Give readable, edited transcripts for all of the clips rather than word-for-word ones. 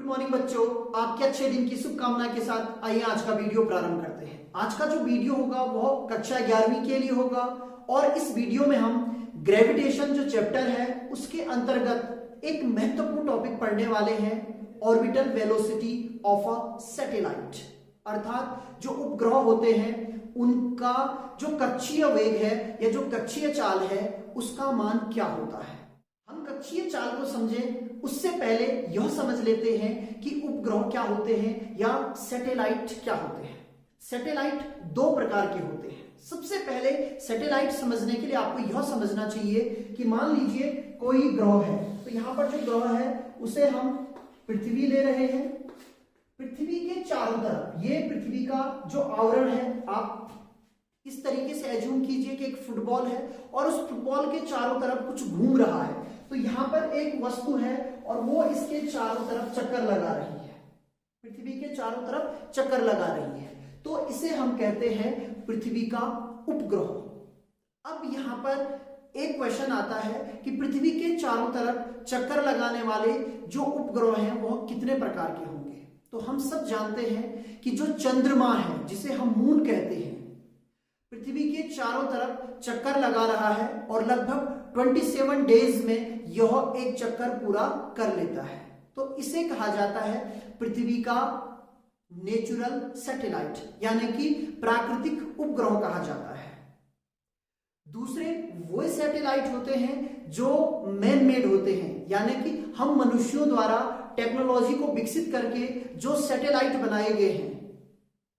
Morning बच्चों, आपके अच्छे दिन की शुभकामना के साथ आइए आज का वीडियो प्रारंभ करते हैं। आज का जो वीडियो होगा वह कक्षा 11वीं के लिए होगा और इस वीडियो में हम ग्रेविटेशन जो चैप्टर है उसके अंतर्गत एक महत्वपूर्ण टॉपिक पढ़ने वाले हैं, orbital velocity of a satellite. अर्थात जो उपग्रह होते हैं उनका जो कक्षीय वेग है या जो कक्षीय चाल है उसका मान क्या होता है। हम कक्षीय चाल को समझें उससे पहले यह समझ लेते हैं कि उपग्रह क्या होते हैं या सैटेलाइट क्या होते हैं। सैटेलाइट दो प्रकार के होते हैं। सबसे पहले सैटेलाइट समझने के लिए आपको यह समझना चाहिए कि मान लीजिए कोई ग्रह है, तो यहां पर जो ग्रह है उसे हम पृथ्वी ले रहे हैं। पृथ्वी के चारों तरफ ये पृथ्वी का जो आवरण है, आप इस तरीके से एज्यूम कीजिए कि एक फुटबॉल है और उस फुटबॉल के चारों तरफ कुछ घूम रहा है। तो यहां पर एक वस्तु है और वो इसके चारों तरफ चक्कर लगा रही है, पृथ्वी के चारों तरफ चक्कर लगा रही है, तो इसे हम कहते हैं पृथ्वी का उपग्रह। अब यहां पर एक क्वेश्चन आता है कि पृथ्वी के चारों तरफ चक्कर लगाने वाले जो उपग्रह हैं वह कितने प्रकार के होंगे। तो हम सब जानते हैं कि जो चंद्रमा है, जिसे हम मून कहते हैं, पृथ्वी के चारों तरफ चक्कर लगा रहा है और लगभग 27 डेज में यह एक चक्कर पूरा कर लेता है। तो इसे कहा जाता है पृथ्वी का नेचुरल सैटेलाइट, यानी कि प्राकृतिक उपग्रह कहा जाता है। दूसरे वो सैटेलाइट होते हैं जो मैन मेड होते हैं, यानी कि हम मनुष्यों द्वारा टेक्नोलॉजी को विकसित करके जो सैटेलाइट बनाए गए हैं,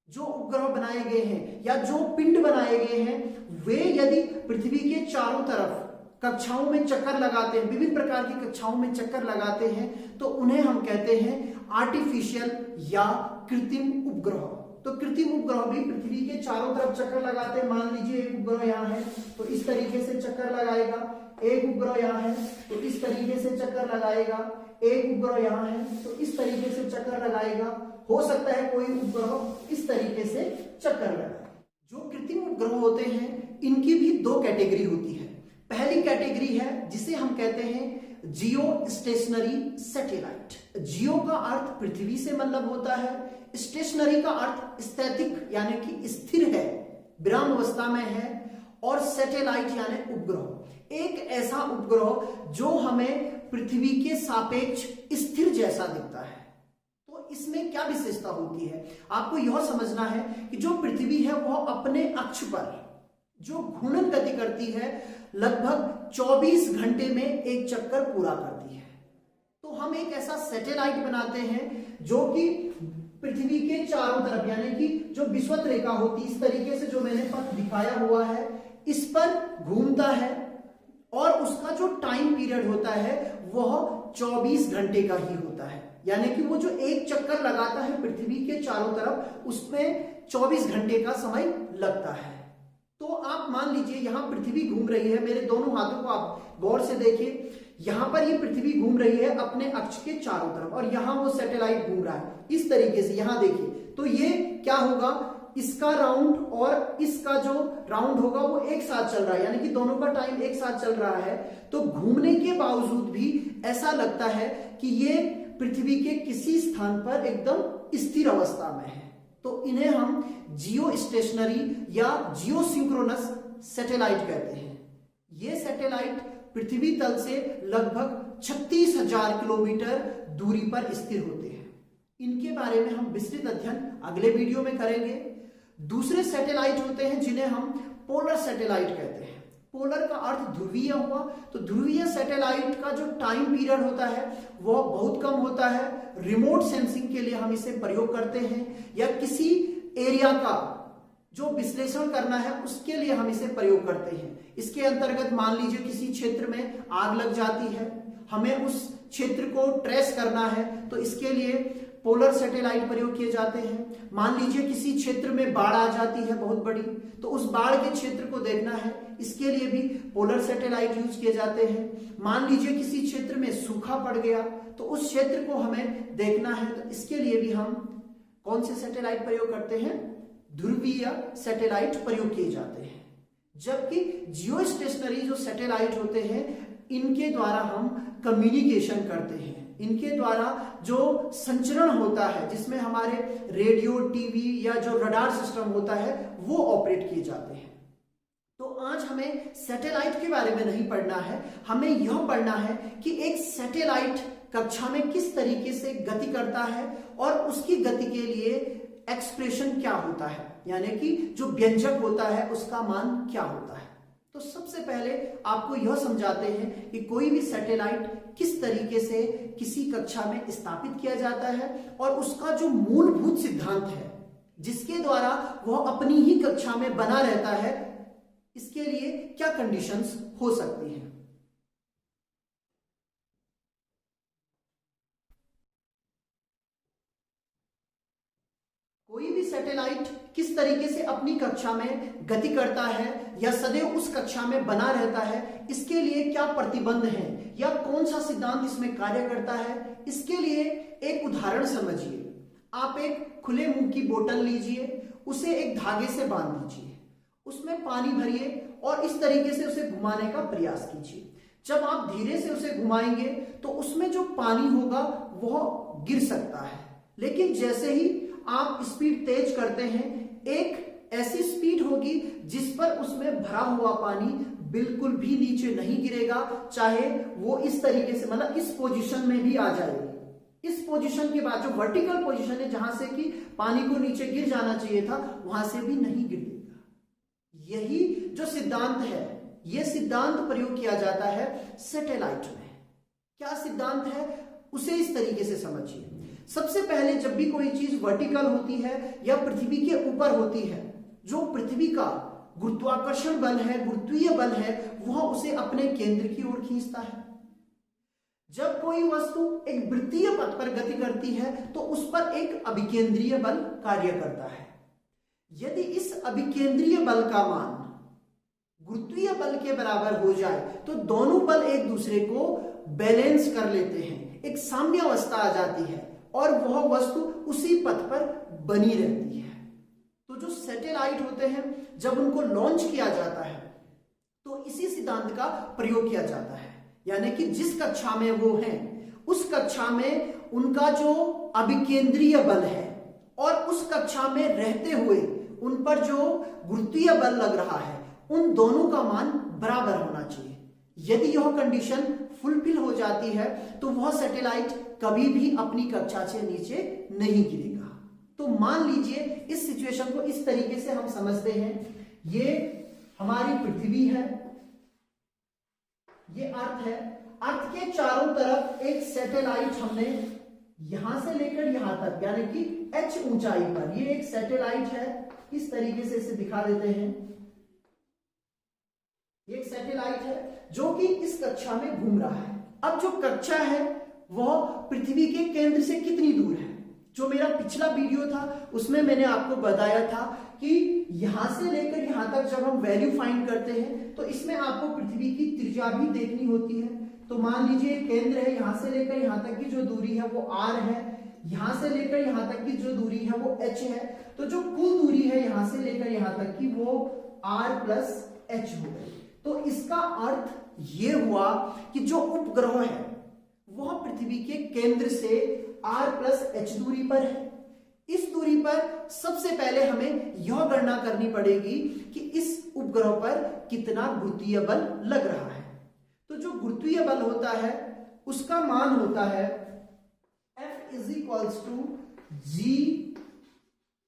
जो उपग्रह बनाए गए हैं या जो पिंड बनाए गए हैं, वे यदि पृथ्वी के चारों तरफ कक्षाओं में चक्कर लगाते हैं, विभिन्न प्रकार की कक्षाओं में चक्कर लगाते हैं, तो उन्हें हम कहते हैं आर्टिफिशियल या कृत्रिम उपग्रह। तो कृत्रिम उपग्रह भी पृथ्वी के चारों तरफ चक्कर लगाते हैं। मान लीजिए एक उपग्रह यहाँ है तो इस तरीके से चक्कर लगाएगा, एक उपग्रह यहाँ है तो इस तरीके से चक्कर लगाएगा, एक उपग्रह यहाँ है तो इस तरीके से चक्कर लगाएगा। हो सकता है कोई उपग्रह इस तरीके से चक्कर लगाए। जो कृत्रिम उपग्रह होते हैं इनकी भी दो कैटेगरी होती है। पहली कैटेगरी है जिसे हम कहते हैं जियो स्टेशनरी सैटेलाइट। जियो का अर्थ पृथ्वी से मतलब होता है, स्टेशनरी का अर्थ स्थैतिक यानी कि स्थिर है, विराम अवस्था में है, और सैटेलाइट यानी उपग्रह, एक ऐसा उपग्रह जो हमें पृथ्वी के सापेक्ष स्थिर जैसा दिखता है। तो इसमें क्या विशेषता होती है, आपको यह समझना है कि जो पृथ्वी है वह अपने अक्ष पर जो घूर्णन गति करती है लगभग 24 घंटे में एक चक्कर पूरा करती है। तो हम एक ऐसा सैटेलाइट बनाते हैं जो कि पृथ्वी के चारों तरफ, यानी कि जो विषुवत रेखा होती है, इस तरीके से जो मैंने पथ दिखाया हुआ है, इस पर घूमता है और उसका जो टाइम पीरियड होता है वह 24 घंटे का ही होता है। यानी कि वो जो एक चक्कर लगाता है पृथ्वी के चारों तरफ, उसमें 24 घंटे का समय लगता है। तो आप मान लीजिए यहां पृथ्वी घूम रही है, मेरे दोनों हाथों को आप गौर से देखिए, यहां पर ये पृथ्वी घूम रही है अपने अक्ष के चारों तरफ और यहां वो सैटेलाइट घूम रहा है इस तरीके से। यहां देखिए तो ये क्या होगा, इसका राउंड और इसका जो राउंड होगा वो एक साथ चल रहा है, यानी कि दोनों का टाइम एक साथ चल रहा है। तो घूमने के बावजूद भी ऐसा लगता है कि ये पृथ्वी के किसी स्थान पर एकदम स्थिर अवस्था में है। तो इन्हें हम जियो स्टेशनरी या जियो सिंक्रोनस सैटेलाइट कहते हैं। ये सैटेलाइट पृथ्वी तल से लगभग 36,000 किलोमीटर दूरी पर स्थिर होते हैं। इनके बारे में हम विस्तृत अध्ययन अगले वीडियो में करेंगे। दूसरे सैटेलाइट होते हैं जिन्हें हम पोलर सैटेलाइट कहते हैं। पोलर का अर्थ ध्रुवीय हुआ, तो ध्रुवीय सैटेलाइट का जो टाइम पीरियड होता है वह बहुत कम होता है। रिमोट सेंसिंग के लिए हम इसे प्रयोग करते हैं या किसी एरिया का जो विश्लेषण करना है उसके लिए हम इसे प्रयोग करते हैं। इसके अंतर्गत मान लीजिए किसी क्षेत्र में आग लग जाती है, हमें उस क्षेत्र को ट्रेस करना है, तो इसके लिए पोलर सैटेलाइट प्रयोग किए जाते हैं। मान लीजिए किसी क्षेत्र में बाढ़ आ जाती है बहुत बड़ी, तो उस बाढ़ के क्षेत्र को देखना है, इसके लिए भी पोलर सैटेलाइट यूज किए जाते हैं। मान लीजिए किसी क्षेत्र में सूखा पड़ गया तो उस क्षेत्र को हमें देखना है, तो इसके लिए भी हम कौन से सैटेलाइट प्रयोग करते हैं, ध्रुवीय सैटेलाइट प्रयोग किए जाते हैं। जबकि जियो स्टेशनरी जो सैटेलाइट होते हैं इनके द्वारा हम कम्युनिकेशन करते हैं, इनके द्वारा जो संचरण होता है, जिसमें हमारे रेडियो, टीवी या जो रडार सिस्टम होता है वो ऑपरेट किए जाते हैं। तो आज हमें सैटेलाइट के बारे में नहीं पढ़ना है, हमें यह पढ़ना है कि एक सैटेलाइट कक्षा में किस तरीके से गति करता है और उसकी गति के लिए एक्सप्रेशन क्या होता है, यानी कि जो व्यंजक होता है उसका मान क्या होता है। तो सबसे पहले आपको यह समझाते हैं कि कोई भी सैटेलाइट किस तरीके से किसी कक्षा में स्थापित किया जाता है और उसका जो मूलभूत सिद्धांत है जिसके द्वारा वह अपनी ही कक्षा में बना रहता है, इसके लिए क्या कंडीशंस हो सकती हैं। कोई भी सैटेलाइट किस तरीके से अपनी कक्षा में गति करता है या सदैव उस कक्षा में बना रहता है, इसके लिए क्या प्रतिबंध हैं या कौन सा सिद्धांत इसमें कार्य करता है, इसके लिए एक उदाहरण समझिए। आप एक खुले मुंह की बोतल लीजिए, उसे एक धागे से बांध दीजिए, उसमें पानी भरिए और इस तरीके से उसे घुमाने का प्रयास कीजिए। जब आप धीरे से उसे घुमाएंगे तो उसमें जो पानी होगा वह गिर सकता है, लेकिन जैसे ही आप स्पीड तेज करते हैं, एक ऐसी स्पीड होगी जिस पर उसमें भरा हुआ पानी बिल्कुल भी नीचे नहीं गिरेगा, चाहे वो इस तरीके से मतलब इस पोजीशन में भी आ जाएगी। इस पोजीशन के बाद जो वर्टिकल पोजीशन है जहां से कि पानी को नीचे गिर जाना चाहिए था, वहां से भी नहीं गिरेगा। यही जो सिद्धांत है, यह सिद्धांत प्रयोग किया जाता है सैटेलाइट में। क्या सिद्धांत है उसे इस तरीके से समझिए। सबसे पहले जब भी कोई चीज वर्टिकल होती है या पृथ्वी के ऊपर होती है, जो पृथ्वी का गुरुत्वाकर्षण बल है, गुरुत्वीय बल है, वह उसे अपने केंद्र की ओर खींचता है। जब कोई वस्तु एक वृत्तीय पथ पर गति करती है तो उस पर एक अभिकेंद्रीय बल कार्य करता है। यदि इस अभिकेंद्रीय बल का मान गुरुत्वीय बल के बराबर हो जाए तो दोनों बल एक दूसरे को बैलेंस कर लेते हैं, एक साम्यावस्था आ जाती है और वह वस्तु उसी पथ पर बनी रहती है। तो जो सैटेलाइट होते हैं जब उनको लॉन्च किया जाता है तो इसी सिद्धांत का प्रयोग किया जाता है, यानी कि जिस कक्षा में वो हैं उस कक्षा में उनका जो अभिकेंद्रीय बल है और उस कक्षा में रहते हुए उन पर जो गुरुत्वीय बल लग रहा है, उन दोनों का मान बराबर होना चाहिए। यदि यह कंडीशन फुलफिल हो जाती है तो वह सैटेलाइट कभी भी अपनी कक्षा से नीचे नहीं गिरेगा। तो मान लीजिए इस सिचुएशन को इस तरीके से हम समझते हैं, ये हमारी पृथ्वी है, ये अर्थ है, अर्थ के चारों तरफ एक सैटेलाइट हमने यहां से लेकर यहां तक यानी कि h ऊंचाई पर ये एक सैटेलाइट है, इस तरीके से इसे दिखा देते हैं। एक सैटेलाइट है जो कि इस कक्षा में घूम रहा है। अब जो कक्षा है वह पृथ्वी के केंद्र से कितनी दूर है? जो मेरा पिछला वीडियो था उसमें मैंने आपको बताया था कि यहां से लेकर यहां तक जब हम वैल्यू फाइंड करते हैं तो इसमें आपको पृथ्वी की त्रिज्या भी देखनी होती है। तो मान लीजिए केंद्र है, यहां से लेकर यहां तक की जो दूरी है वो r है, यहां से लेकर यहां तक की जो दूरी है वो h है। तो जो कुल दूरी है यहां से लेकर यहां तक की वो r प्लस h हो गई। तो इसका अर्थ ये हुआ कि जो उपग्रह है वह पृथ्वी के केंद्र से r प्लस h दूरी पर है। इस दूरी पर सबसे पहले हमें यह गणना करनी पड़ेगी कि इस उपग्रह पर कितना गुरुत्वीय बल लग रहा है। तो जो गुरुत्वीय बल होता है उसका मान होता है F is equals to G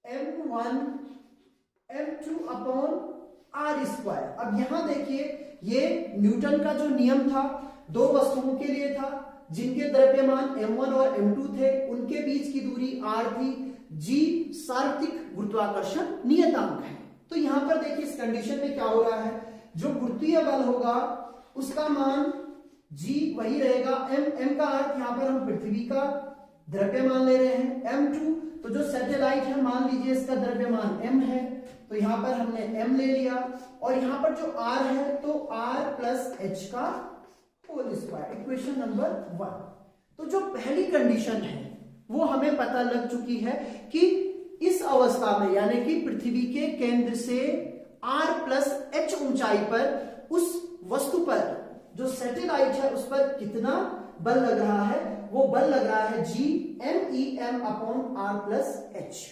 m1 m2 upon r square. अब यहां देखिए ये न्यूटन का जो नियम था दो वस्तुओं के लिए था जिनके द्रव्यमान m1 और m2 थे, उनके बीच की दूरी r थी। g सार्वत्रिक गुरुत्वाकर्षण नियतांक है। तो यहां पर देखिए इस कंडीशन में क्या हो रहा है, जो गुरुत्वीय बल होगा उसका मान g वही रहेगा। m का अर्थ यहां पर हम पृथ्वी का द्रव्यमान ले रहे हैं, m2 तो जो सैटेलाइट है मान लीजिए इसका द्रव्यमान m है, तो यहां पर हमने m ले लिया और यहां पर जो r है तो r प्लस h का होल स्क्वायर, इक्वेशन नंबर 1। तो जो पहली कंडीशन है वो हमें पता लग चुकी है कि इस अवस्था में यानी कि पृथ्वी के केंद्र से r प्लस h ऊंचाई पर उस वस्तु पर जो सैटेलाइट है उस पर कितना बल लग रहा है, वो बल लग रहा है G M E M upon R plus H.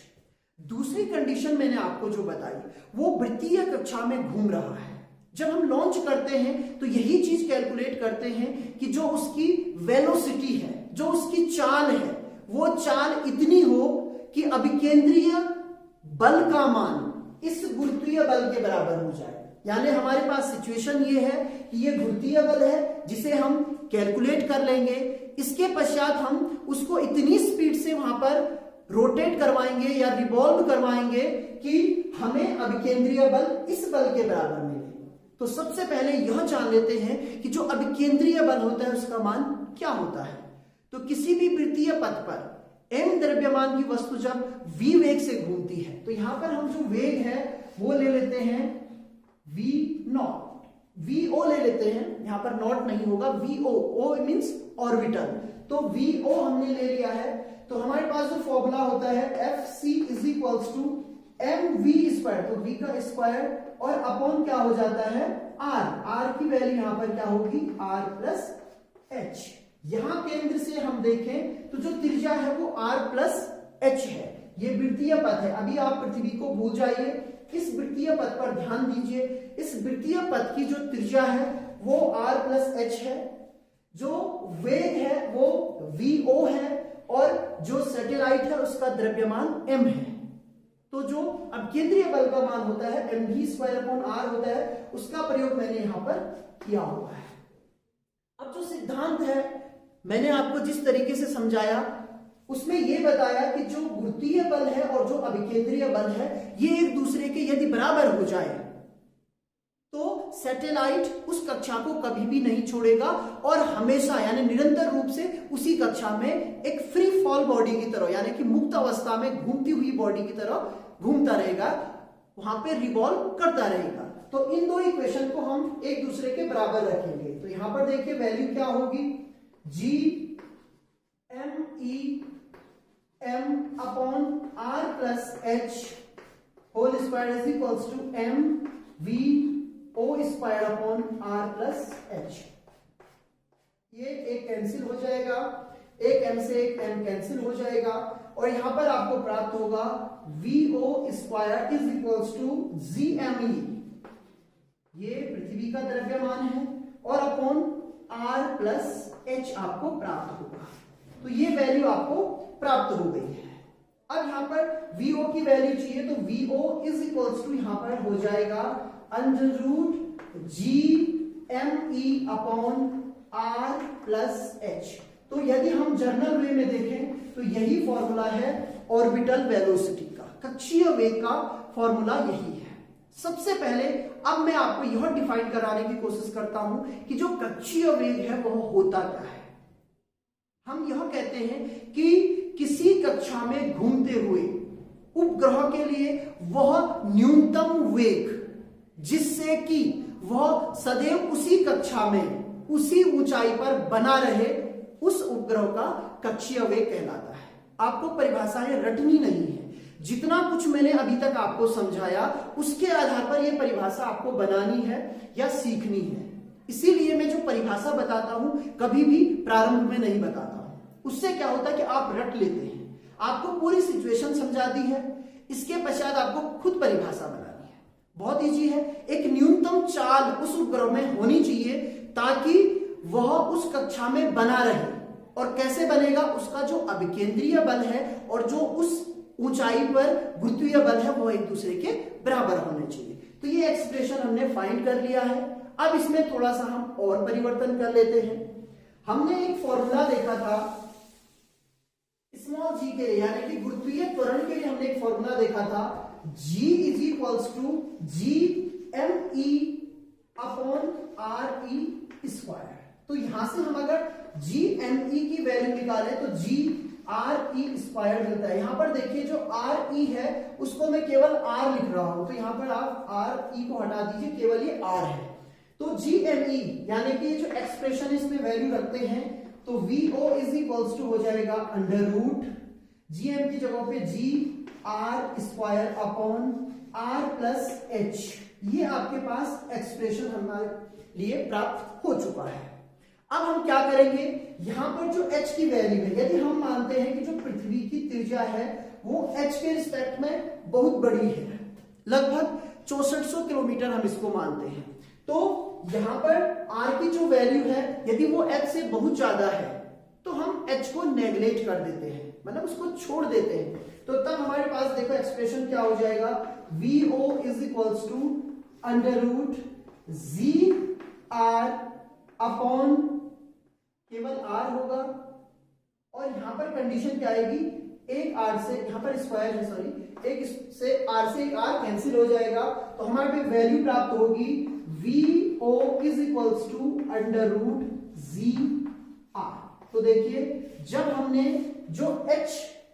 दूसरी कंडीशन मैंने आपको जो बताई वो वृत्तीय कक्षा में घूम रहा है। जब हम लॉन्च करते हैं तो यही चीज कैलकुलेट करते हैं कि जो उसकी वेलोसिटी है, जो उसकी चाल है, वो चाल इतनी हो कि अभिकेंद्रीय बल का मान इस गुरुत्वीय बल के बराबर हो जाए। यानी हमारे पास सिचुएशन ये है कि ये गुरुत्वीय बल है जिसे हम कैलकुलेट कर लेंगे, इसके पश्चात हम उसको इतनी स्पीड से वहां पर रोटेट करवाएंगे या रिवॉल्व करवाएंगे कि हमें अभिकेंद्रीय बल इस बल के बराबर मिले। तो सबसे पहले यह जान लेते हैं कि जो अभिकेंद्रीय बल होता है उसका मान क्या होता है। तो किसी भी वृत्तीय पथ पर m द्रव्यमान की वस्तु जब v वेग से घूमती है तो यहां पर हम जो वेग है वो ले लेते हैं v नॉट, vo ले लेते हैं, यहां पर नॉट नहीं होगा, vo, o मींस ऑर्बिटल, तो vo हमने ले लिया है। तो हमारे पास जो फॉर्मूला होता है fc is equals to mv square, तो v का स्क्वायर और अपॉन क्या हो जाता है r की वैल्यू यहां पर क्या होगी r प्लस h। यहां केंद्र से हम देखें तो जो त्रिज्या है वो r प्लस h है, ये वृत्तीय पथ है। अभी आप पृथ्वी को भूल जाइए, इस वृत्तीय पथ पर ध्यान दीजिए। इस वृत्तीय पथ की जो त्रिज्या है वो r प्लस h है, जो वेग है वो vo है और जो सैटेलाइट है उसका द्रव्यमान m है। तो जो अब केंद्रीय बल का मान होता है mv स्क्वायर अपॉन r होता है, उसका प्रयोग मैंने यहां पर किया हुआ है। अब जो सिद्धांत है मैंने आपको जिस तरीके से समझाया उसमें यह बताया कि जो गुरुत्वीय बल है और जो अभिकेंद्रीय बल है ये एक दूसरे के यदि बराबर हो जाए तो सैटेलाइट उस कक्षा को कभी भी नहीं छोड़ेगा और हमेशा यानी निरंतर रूप से उसी कक्षा में एक फ्री फॉल बॉडी की तरह यानी कि मुक्त अवस्था में घूमती हुई बॉडी की तरह घूमता रहेगा, वहां पे रिवॉल्व करता रहेगा। तो इन दो इक्वेशन को हम एक दूसरे के बराबर रखेंगे। तो यहां पर देखिए वैल्यू क्या होगी, G M E M upon R plus H whole square is equals to M V O square upon R plus H. ये एक कैंसिल हो जाएगा, एक m से एक m कैंसिल हो जाएगा और यहां पर आपको प्राप्त होगा vo square is equals to gme, ये पृथ्वी का द्रव्यमान है, और अपॉन r प्लस h आपको प्राप्त होगा। तो ये वैल्यू आपको प्राप्त हो गई है। अब यहां पर vo की वैल्यू चाहिए तो vo इज इक्वल्स टू यहां पर हो जाएगा under root G M E upon R plus H. तो यदि हम जर्नल वे में देखें तो यही फॉर्मूला है ऑर्बिटल वेलोसिटी का, कक्षीय वेग का फॉर्मूला यही है। सबसे पहले अब मैं आपको यह डिफाइन कराने की कोशिश करता हूं कि जो कक्षीय वेग है वह होता क्या है। हम यह कहते हैं कि किसी कक्षा में घूमते हुए उपग्रह के लिए वह न्यूनतम वेग जिससे कि वह सदैव उसी कक्षा में उसी ऊंचाई पर बना रहे उस उपग्रह का कक्षीय वेग कहलाता है। आपको परिभाषाएं रटनी नहीं है, जितना कुछ मैंने अभी तक आपको समझाया उसके आधार पर यह परिभाषा आपको बनानी है या सीखनी है। इसीलिए मैं जो परिभाषा बताता हूं कभी भी प्रारंभ में नहीं बताता हूं, उससे क्या होता है कि आप रट लेते हैं। आपको पूरी सिचुएशन समझा दी है, इसके पश्चात आपको खुद परिभाषा बनानी है। बहुत इजी है, एक न्यूनतम चाल उस उपग्रह में होनी चाहिए ताकि वह उस कक्षा में बना रहे। और कैसे बनेगा, उसका जो अभिकेंद्रीय बल है और जो उस ऊंचाई पर गुरुत्वीय बल है वो एक दूसरे के बराबर होने चाहिए। तो ये एक्सप्रेशन हमने फाइंड कर लिया है। अब इसमें थोड़ा सा हम और परिवर्तन कर लेते हैं। हमने एक फॉर्मूला देखा था स्मॉल जी के लिए, यानी कि गुरुत्वीय त्वरण के लिए हमने एक फॉर्मूला देखा था G is equals to G M E upon R E square. तो यहां से हम अगर जी एम ई की वैल्यू निकालें तो जी आर ई स्क्वायर मिलता है। यहां पर देखिए जो आर ई है उसको मैं केवल आर लिख रहा हूं, तो यहां पर आप आर ई को हटा दीजिए, केवल ये आर है। तो जी एम ई यानी कि जो एक्सप्रेशन इसमें वैल्यू रखते हैं तो vo इज इक्वल्स टू हो जाएगा अंडर रूट जी एम की जगह पे G R square upon R plus H. ये आपके पास एक्सप्रेशन हमारे लिए प्राप्त हो चुका है। अब हम क्या करेंगे, यहां पर जो h की वैल्यू है, यदि हम मानते हैं कि जो पृथ्वी की त्रिज्या है वो h के रिस्पेक्ट में बहुत बड़ी है, लगभग 6400 किलोमीटर हम इसको मानते हैं, तो यहां पर r की जो वैल्यू है यदि वो h से बहुत ज्यादा है तो हम h को नेग्लेक्ट कर देते हैं, मतलब उसको छोड़ देते हैं। तो तब हमारे पास देखो एक्सप्रेशन क्या हो जाएगा, VO is equals to under root G R upon केवल r होगा, और यहां पर कंडीशन क्या आएगी, एक r से, यहां पर स्क्वायर है सॉरी, एक से r से एक r कैंसिल हो जाएगा, तो हमारे पे वैल्यू प्राप्त होगी VO is equals to under root G R. तो देखिए जब हमने जो h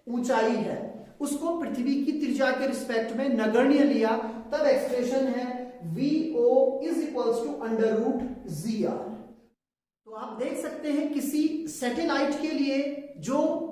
ऊंचाई है उसको पृथ्वी की त्रिज्या के रिस्पेक्ट में नगण्य लिया, तब एक्सप्रेशन है VO is equals to under root G R. तो आप देख सकते हैं किसी सैटेलाइट के लिए जो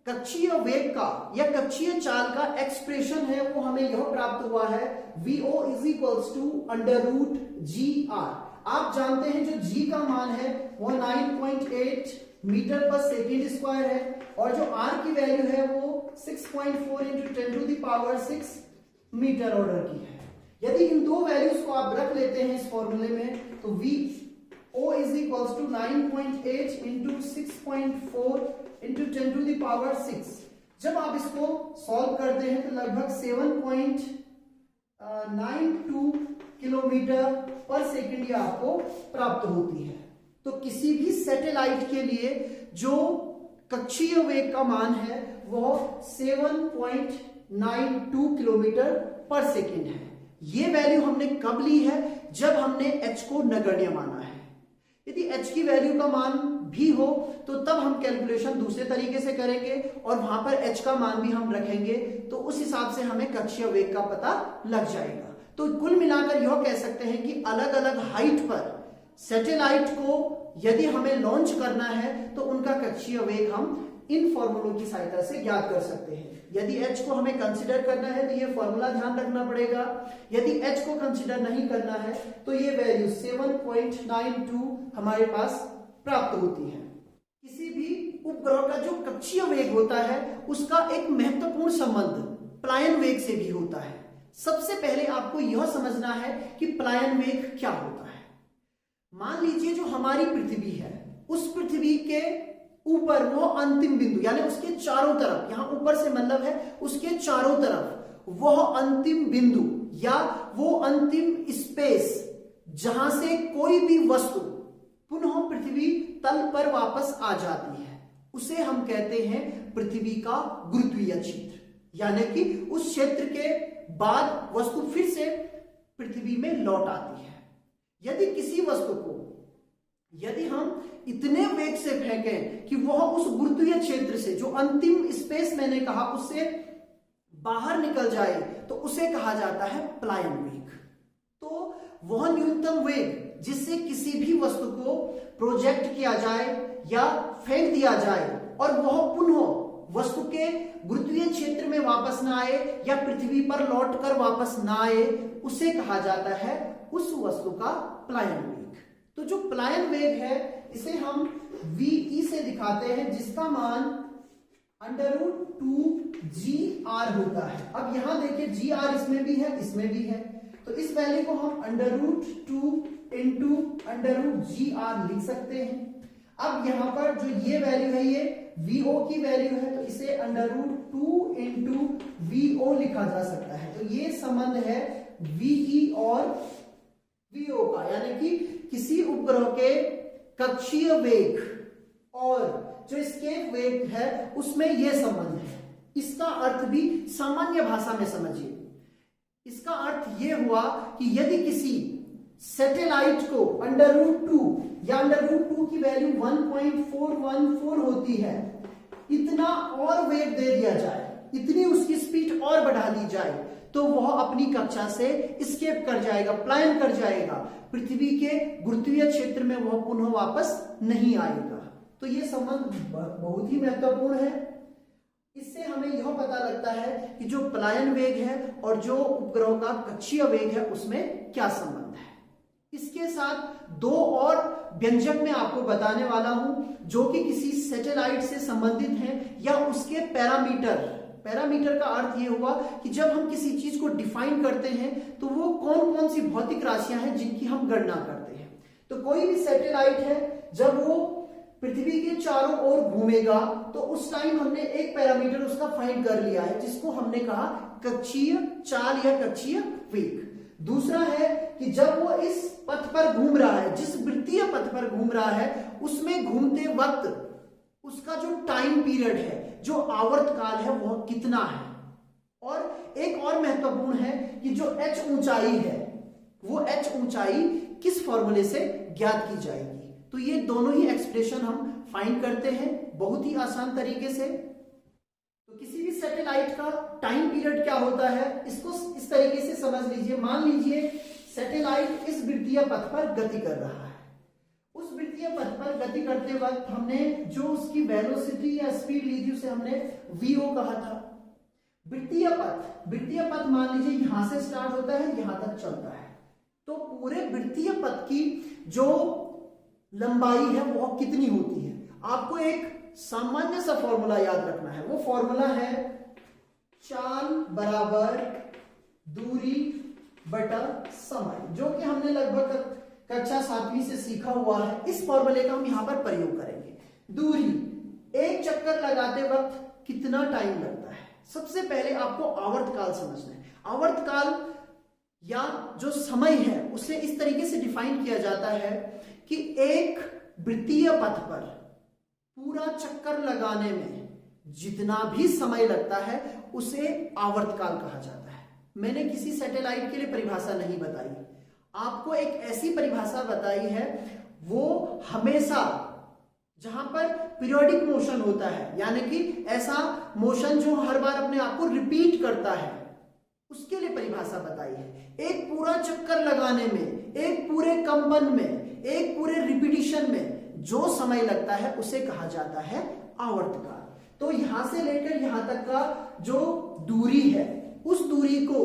कक्षीय वेग का या कक्षीय चाल का एक्सप्रेशन है वो हमें यह प्राप्त हुआ है, VO is equals to under root G R. आप जानते हैं जो g का मान है वो 9.8 मीटर पर सेकेंड स्क्वायर है, और जो r की वैल्यू है वो 6.4 into 10 to the power 6 metre order की है। यदि इन दो वैल्यूज को आप रख लेते हैं इस फॉर्मूले में, तो VO is equals to 9.8 into 6.4 into 10 to the power 6। जब आप इसको सॉल्व करते हैं तो लगभग 7.92 किलोमीटर पर सेकेंड ये आपको प्राप्त होती है। तो किसी भी सैटेलाइट के लिए जो कक्षीय वेग का मान है वह 7.92 किलोमीटर पर सेकेंड है। ये वैल्यू हमने कब ली है, जब हमने h को नगण्य माना है। यदि h की वैल्यू का मान भी हो तो तब हम कैलकुलेशन दूसरे तरीके से करेंगे और वहां पर h का मान भी हम रखेंगे, तो उस हिसाब से हमें कक्षीय वेग का पता लग जाएगा। तो कुल मिलाकर यह कह सकते हैं कि अलग अलग हाइट पर सैटेलाइट को यदि हमें लॉन्च करना है तो उनका कक्षीय वेग हम इन फॉर्मूलों की सहायता से ज्ञात कर सकते हैं। यदि h को हमें कंसीडर करना है तो ये फॉर्मूला ध्यान रखना पड़ेगा, यदि h को कंसीडर नहीं करना है तो ये वैल्यू 7.92 हमारे पास प्राप्त होती है। किसी भी उपग्रह का जो कक्षीय वेग होता है उसका एक महत्वपूर्ण संबंध पलायन वेग से भी होता है। सबसे पहले आपको यह समझना है कि पलायन वेग क्या होता है। मान लीजिए जो हमारी पृथ्वी है उस पृथ्वी के ऊपर वो अंतिम बिंदु, यानी उसके चारों तरफ, यहां ऊपर से मतलब है उसके चारों तरफ वह अंतिम बिंदु या वो अंतिम स्पेस जहां से कोई भी वस्तु पुनः पृथ्वी तल पर वापस आ जाती है, उसे हम कहते हैं पृथ्वी का गुरुत्वीय क्षेत्र। यानी कि उस क्षेत्र के बाद वस्तु फिर से पृथ्वी में लौट आती है। यदि किसी वस्तु को यदि हम इतने वेग से फेंकें कि वह उस गुरुत्वीय क्षेत्र से, जो अंतिम स्पेस मैंने कहा, उससे बाहर निकल जाए तो उसे कहा जाता है पलायन वेग। तो वह न्यूनतम वेग जिससे किसी भी वस्तु को प्रोजेक्ट किया जाए या फेंक दिया जाए और वह पुनः वस्तु के गुरुत्वीय क्षेत्र में वापस ना आए या पृथ्वी पर लौटकर वापस ना आए, उसे कहा जाता है उस वस्तु का पलायन वेग। तो जो पलायन वेग है इसे हम VE से दिखाते हैं, जिसका मान √2GR होता है। अब यहां देखिए GR इसमें भी है, इसमें भी है, तो इस वैल्यू को हम √2 इंटू √GR लिख सकते हैं। अब यहां पर जो ये वैल्यू है ये VO की वैल्यू है, तो इसे √2 इंटू VO लिखा जा सकता है। तो ये संबंध है VE और VO का, यानी कि किसी उपग्रह के कक्षीय वेग और जो एस्केप वेग है उसमें यह संबंध है। इसका अर्थ भी सामान्य भाषा में समझिए। इसका अर्थ यह हुआ कि यदि किसी सैटेलाइट को √2 या √2 की वैल्यू 1.414 होती है, इतना और वेग दे दिया जाए, इतनी उसकी स्पीड और बढ़ा दी जाए, तो वह अपनी कक्षा से एस्केप कर जाएगा, पलायन कर जाएगा, पृथ्वी के गुरुत्वीय क्षेत्र में वह पुनः वापस नहीं आएगा। तो यह संबंध बहुत ही महत्वपूर्ण है। इससे हमें यह पता लगता है कि जो पलायन वेग है और जो उपग्रह का कक्षीय वेग है उसमें क्या संबंध है। इसके साथ दो और व्यंजक मैं आपको बताने वाला हूं जो कि किसी सैटेलाइट से संबंधित हैं या उसके पैरामीटर का अर्थ ये हुआ कि जब हम किसी चीज को डिफाइन करते हैं तो वो कौन कौन सी भौतिक राशियां हैं जिनकी हम गणना करते हैं। तो कोई भी सैटेलाइट है जब वो पृथ्वी के चारों ओर घूमेगा तो उस टाइम हमने एक पैरामीटर उसका फाइंड कर लिया है जिसको हमने कहा कक्षीय चाल या कक्षीय वेग। दूसरा है कि जब वो इस पथ पर घूम रहा है, जिस वृत्तीय पथ पर घूम रहा है, उसमें घूमते वक्त उसका जो टाइम पीरियड है, जो आवर्तकाल है, वह कितना है। और एक और महत्वपूर्ण है कि जो h ऊंचाई है वो h ऊंचाई किस फॉर्मूले से ज्ञात की जाएगी। तो ये दोनों ही एक्सप्रेशन हम फाइंड करते हैं बहुत ही आसान तरीके से। तो किसी भी सैटेलाइट का टाइम पीरियड क्या होता है इसको इस तरीके से समझ लीजिए। मान लीजिए सैटेलाइट इस वृत्तीय पथ पर गति कर रहा है। उस वृत्तीय पथ पर गति करते वक्त हमने जो उसकी वेलोसिटी या स्पीड ली थी उसे हमने vo कहा था। वृत्तीय पथ मान लीजिए यहां से स्टार्ट होता है, यहां तक चलता है। तो पूरे वृत्तीय पथ की जो लंबाई है वह कितनी होती है, आपको एक सामान्य सा फॉर्मूला याद रखना है। वो फॉर्मूला है चाल बराबर दूरी बटा समय, जो कि हमने लगभग कक्षा 7वीं से सीखा हुआ है। इस फॉर्मूले का हम यहां पर प्रयोग करेंगे। दूरी, एक चक्कर लगाते वक्त कितना टाइम लगता है। सबसे पहले आपको आवर्तकाल समझना है। आवर्तकाल या जो समय है उसे इस तरीके से डिफाइन किया जाता है कि एक वृत्तीय पथ पर पूरा चक्कर लगाने में जितना भी समय लगता है उसे आवर्तकाल कहा जाता है। मैंने किसी सैटेलाइट के लिए परिभाषा नहीं बताई, आपको एक ऐसी परिभाषा बताई है वो हमेशा जहां पर पीरियोडिक मोशन होता है, यानी कि ऐसा मोशन जो हर बार अपने आप को रिपीट करता है, उसके लिए परिभाषा बताई है। एक पूरा चक्कर लगाने में, एक पूरे कंपन में, एक पूरे रिपीटिशन में जो समय लगता है उसे कहा जाता है आवर्तकाल। तो यहां से लेकर यहां तक का जो दूरी है उस दूरी को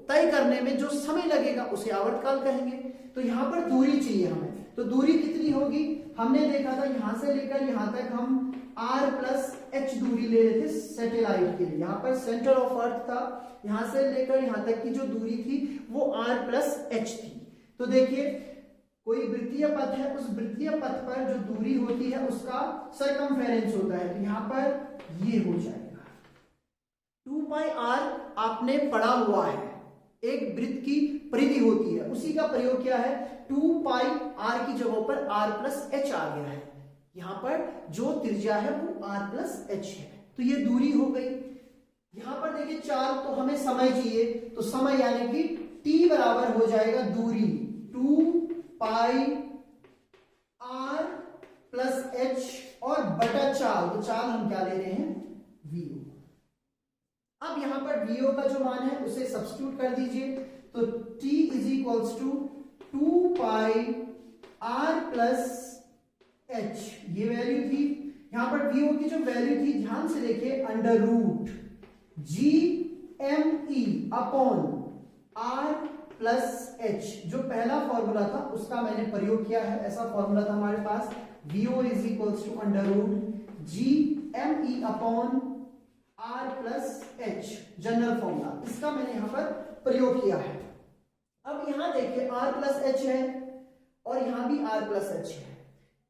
तय करने में जो समय लगेगा उसे आवर्तकाल कहेंगे। तो यहां पर दूरी चाहिए हमें, तो दूरी कितनी होगी, हमने देखा था यहां से लेकर यहां तक हम r+h दूरी ले रहे थे सैटेलाइट के लिए। यहां पर सेंटर ऑफ अर्थ था, यहां से लेकर यहां तक की जो दूरी थी वो r+h थी। तो देखिए कोई वृत्तीय पथ है, उस वृत्तीय पथ पर जो दूरी होती है उसका सरकमफेरेंस होता है, तो यहां पर ये हो जाएगा 2πr। आपने पढ़ा हुआ है एक वृत्त की परिधि होती है, उसी का प्रयोग किया है 2πr की जगह पर r+h आ गया है। यहां पर जो त्रिज्या है वो r+h है, तो ये दूरी हो गई। यहां पर देखिए चाल, तो हमें समय चाहिए, तो समय यानी कि t बराबर हो जाएगा दूरी 2πr+h और बटा चाल, तो चाल हम क्या ले रहे हैं vo। अब यहां पर vo का जो मान है उसे सब्स्टिट्यूट कर दीजिए, तो t = 2πr+h ये वैल्यू थी। यहां पर vo की जो वैल्यू थी ध्यान से देखिए √GME/r+h, जो पहला फॉर्मूला था उसका मैंने प्रयोग किया है। ऐसा फॉर्मूला था हमारे पास vo √GME/r+h, जनरल फॉर्मूला, इसका मैंने यहां पर प्रयोग किया है। अब यहां देखिए r+h है और यहां भी r+h है,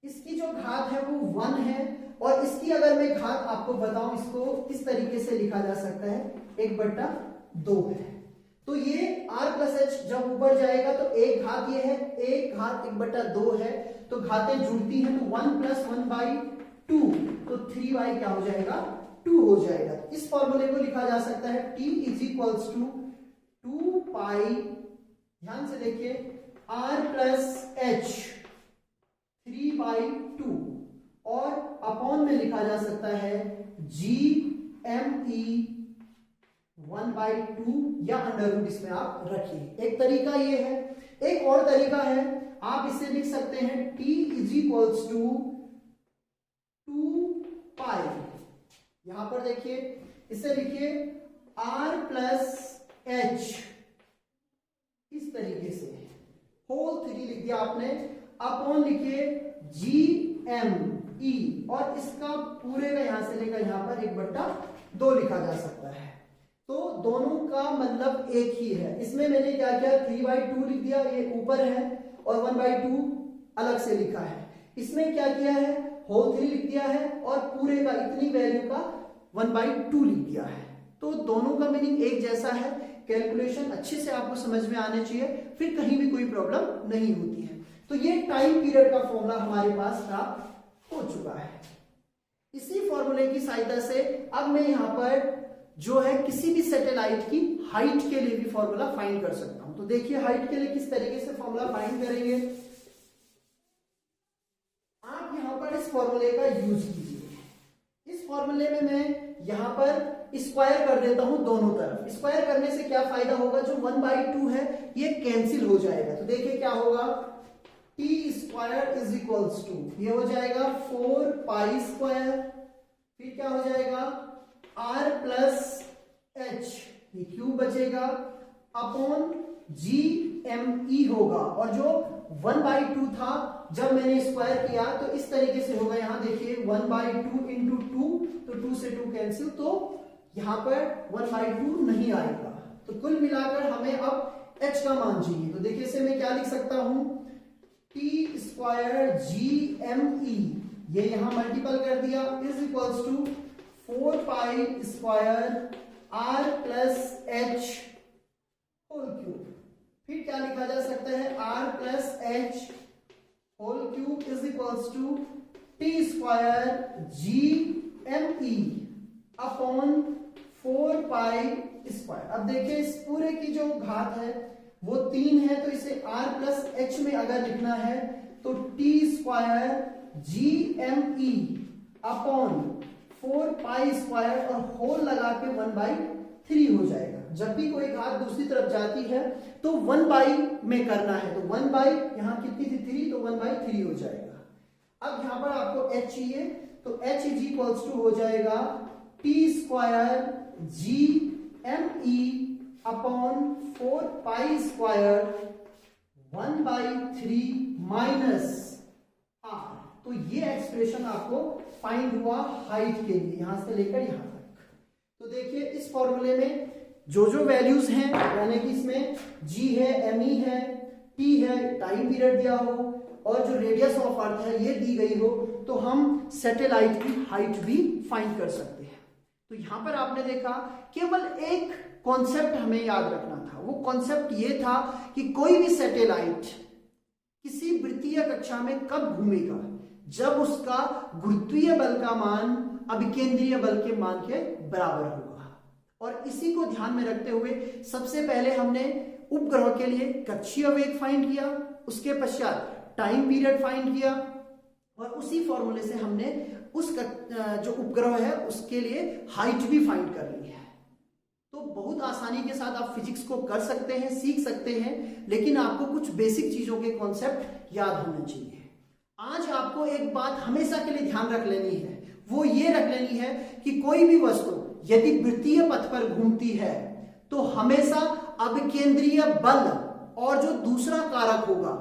इसकी जो घात है वो 1 है, और इसकी अगर मैं घात आपको बताऊं इसको किस तरीके से लिखा जा सकता है 1/2 है। तो ये r+h जब ऊपर जाएगा तो एक घात ये है, एक घात 1/2 है, तो घातें जुड़ती हैं तो 1 + 1/2, तो 3y क्या हो जाएगा 2 हो जाएगा। इस फॉर्मूले को लिखा जा सकता है t = 2π, ध्यान से देखिए r+h 3/2, और अपॉन में लिखा जा सकता है GME 1/2 या √, इसमें आप रखिए। एक तरीका ये है, एक और तरीका है, आप इसे लिख सकते हैं t = 2π। यहां पर देखिए इसे लिखिए r+h इस तरीके से, होल 3 लिख दिया आपने, अपॉन लिखिए GME, और इसका पूरे का यहां से लेकर यहां पर 1/2 लिखा जा सकता है। तो दोनों का मतलब एक ही है। इसमें मैंने क्या किया, 3/2 लिख दिया, ये ऊपर है, और 1/2 अलग से लिखा है। इसमें क्या किया है, होल 3 लिख दिया है, और पूरे का इतनी वैल्यू का 1/2 लिख दिया है। तो दोनों का मीनिंग एक जैसा है। कैलकुलेशन अच्छे से आपको समझ में आने चाहिए, फिर कहीं भी कोई प्रॉब्लम नहीं होती है। तो ये टाइम पीरियड का फॉर्मूला हमारे पास प्राप्त हो चुका है। इसी फॉर्मूले की सहायता से अब मैं यहां पर जो है किसी भी सैटेलाइट की हाइट के लिए भी फॉर्मूला फाइंड कर सकता हूं। तो देखिए हाइट के लिए किस तरीके से फॉर्मूला फाइंड करेंगे। आप यहां पर इस फॉर्मूले का यूज कीजिए। इस फॉर्मूले में मैं यहां पर स्क्वायर कर देता हूं दोनों तरफ। स्क्वायर करने से क्या फायदा होगा, जो 1/2 है ये कैंसिल हो जाएगा। तो देखिए क्या होगा, t square is equals to, ये हो जाएगा 4π², फिर क्या हो जाएगा r प्लस h, ये क्यूब बचेगा, अपॉन GME होगा। और जो 1/2 था जब मैंने स्क्वायर किया तो इस तरीके से होगा। यहां देखिए 1/2 इंटू 2, तो 2 से 2 कैंसिल, तो यहां पर 1/2 नहीं आएगा। तो कुल मिलाकर हमें अब h का मान चाहिए। तो देखिए इसे मैं क्या लिख सकता हूं, t² GME, ये यहां मल्टीपल कर दिया, is equals to 4π² r plus h whole cube. फिर क्या लिखा जा सकता है, r plus h whole cube is equals to t² GME upon 4π²। अब देखिए इस पूरे की जो घात है वो 3 है, तो इसे r प्लस h में अगर लिखना है तो t² GME अपॉन 4π² और होल लगा के 1/3 हो जाएगा। जब भी कोई घात दूसरी तरफ जाती है तो 1 में करना है, तो 1 यहां कितनी थी 3, तो 1/3 हो जाएगा। अब यहां पर आपको h चाहिए, तो h इज इक्वल्स टू हो जाएगा t² GME upon 4π² 1/3 minus r। तो ये एक्सप्रेशन आपको फाइंड हुआ हाइट के लिए, यहां से लेकर यहां तक। तो देखिए इस फॉर्मूले में जो जो वैल्यूज हैं, यानी कि इसमें g है, me है, t है, टाइम पीरियड दिया हो, और जो रेडियस ऑफ अर्थ है ये दी गई हो, तो हम सैटेलाइट की हाइट भी फाइंड कर सकते हैं। तो यहां पर आपने देखा केवल एक कॉन्सेप्ट हमें याद रखना था। वो कॉन्सेप्ट ये था कि कोई भी सैटेलाइट किसी वृत्तीय कक्षा में कब घूमेगा, जब उसका गुरुत्वीय बल का मान अभिकेंद्रीय बल के मान के बराबर होगा। और इसी को ध्यान में रखते हुए सबसे पहले हमने उपग्रह के लिए कक्षीय वेग फाइंड किया, उसके पश्चात टाइम पीरियड फाइंड किया, और उसी फॉर्मूले से हमने उस जो उपग्रह है उसके लिए हाइट भी फाइंड कर ली है। तो बहुत आसानी के साथ आप फिजिक्स को कर सकते हैं, सीख सकते हैं, लेकिन आपको कुछ बेसिक चीजों के कॉन्सेप्ट याद होने चाहिए। आज आपको एक बात हमेशा के लिए ध्यान रख लेनी है, वो ये रख लेनी है कि कोई भी वस्तु यदि वृत्तीय पथ पर घूमती है तो हमेशा अभिकेंद्रीय बल और जो दूसरा कारक होगा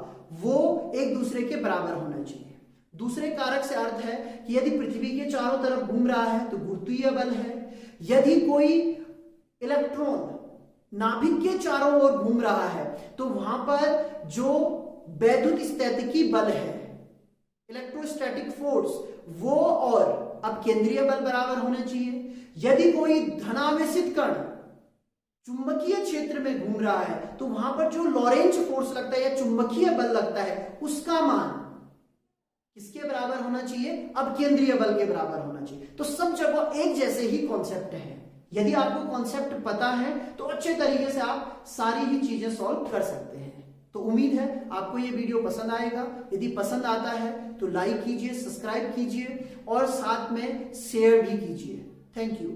वो एक दूसरे के बराबर होना चाहिए। दूसरे कारक से अर्थ है कि यदि पृथ्वी के चारों तरफ घूम रहा है तो गुरुत्वीय बल है, यदि कोई इलेक्ट्रॉन नाभिक के चारों ओर घूम रहा है तो वहां पर जो वैद्युत स्थैतिकी बल है, इलेक्ट्रोस्टैटिक फोर्स, वो और अब केंद्रीय बल बराबर होने चाहिए। यदि कोई धनावेशित कण चुंबकीय क्षेत्र में घूम रहा है तो वहां पर जो लॉरेंज फोर्स लगता है या चुंबकीय बल लगता है उसका मान किसके बराबर होना चाहिए, अब केंद्रीय बल के बराबर होना चाहिए। तो सब जगह एक जैसे ही कॉन्सेप्ट है। यदि आपको कॉन्सेप्ट पता है तो अच्छे तरीके से आप सारी ही चीजें सॉल्व कर सकते हैं। तो उम्मीद है आपको ये वीडियो पसंद आएगा। यदि पसंद आता है तो लाइक कीजिए, सब्सक्राइब कीजिए और साथ में शेयर भी कीजिए। Thank you.